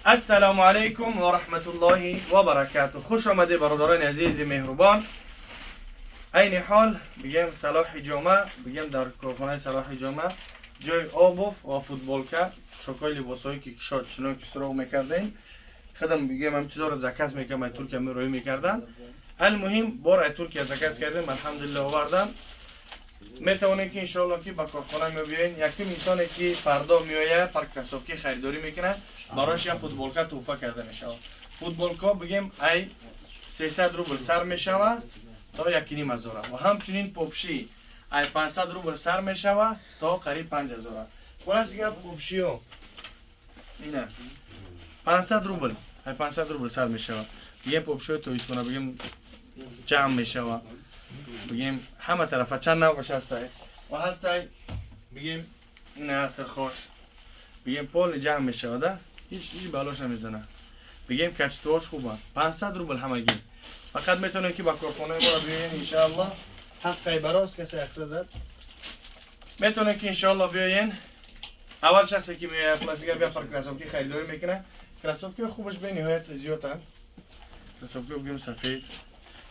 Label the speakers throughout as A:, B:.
A: السلام علیکم و رحمت الله و برکاته. خوش آمده برادران عزیز مهربان. این حال بگیم صلاح جامعه، بگیم در کارخانه صلاح جامعه جای آبوف و فوتبالکه شکای لباسایی که شاد چنان که سراغ میکردین خدم بگیم هم چیزا رو زکاس میکنم ترکیه میروی میکردن. المهم بار ترکیه زکاس کردیم الحمدلله آوردم. میتونید که انشالله که با کارخانه می بیاین یکی انسانی که فردا میآید پارک کسافکی خریداری میکنه براش یه فوتبالکا تحفه کرده میشه. فوتبالکا بگیم ای 300 روبل سر میشوه تا 1,500 و همچنین پوپشی ای 500 روبل سر میشوه تا قریب 5000. خلاص دیگه پوپشی ها اینه 500 روبل ای 500 روبل سر میشوه. یه پوپشی تویستونه بگیم جمع میشوه. بگیم همه طرفه چند نوعش هسته و هسته بگیم این هست خوش بگیم پول جمع میشه ده هیچ بلاش نمیزنه. بگیم کچتوش خوبه 500 روبل همگی. فقط میتونید که با کارخانه ما بیاین انشاءالله حقی براست کسی اخصه زد میتونید که انشاءالله بیاین. اول شخصی که میاد پلاستیکه بیا پر کلاسوفکی خریداری میکنه. کلاسوفکی خوبش به نهایت زیادن. کلاسوفکی بگیم سفید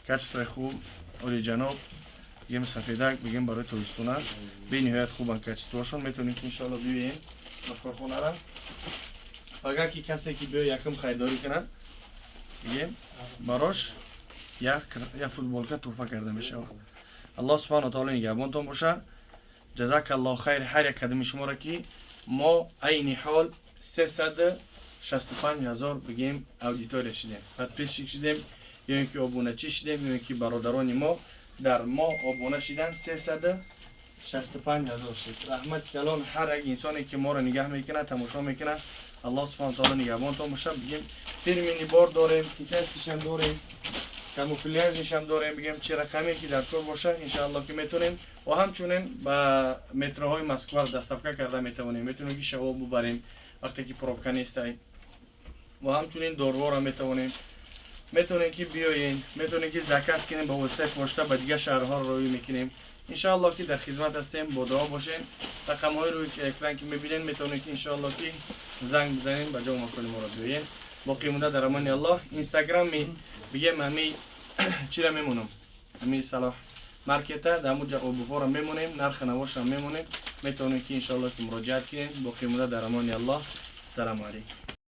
A: کچتر خوب اوریجینال بگیم سفیدک بگیم برای توریستونه به نهایت خوبن کچتوشون. میتونید که انشاءالله بیاین با کارخانه را. اگر که کسی که بیا یکم خریداری کنه بگیم براش یک فوتبالکا تحفه کرده میشه. الله سبحانه و تعالی نگهبانتون باشه. جزاک الله خیر هر یک کدوم شما را که ما عین حال 365,000 بگیم اودیتور شدیم پادپیس شدیم یا اینکه آبونه چی شدیم یا اینکه برادران ما در ما آبونه شدن 365,000 شد. رحمت کلان هر یک انسانی که ما را نگاه میکنه تماشا میکنه الله سبحانه و تعالی نگهبانتون باشه. بگیم فیلمینی بار داریم کیچش هم داریم کاموفلاژ هم داریم. بگیم چه رقمی که در کار باشه انشاءالله که میتونیم و همچنین با متروهای مسکو دستفکه کرده میتونیم. میتونیم که شوا ببریم وقتی که پروبکا نیسته و همچنین دوروار هم میتونیم که بیاین. میتونیم که زکاس کنیم با واسطه پشت به دیگه شهرها رو روی میکنیم انشاءالله که در خدمت هستیم. با دعا باشین. رقم های روی اکران که میبینین میتونید که انشاءالله که زنگ بزنین به جا مکان ما رو بیاین. باقی مونده در امان الله. اینستاگرام می بگیم همی چی را میمونم همی صلاح مارکت در اونجا ابوفا را میمونیم نرخ نواش را میمونیم. میتونید که انشاءالله که مراجعت کنین. باقی مونده در امان الله. السلام علیکم.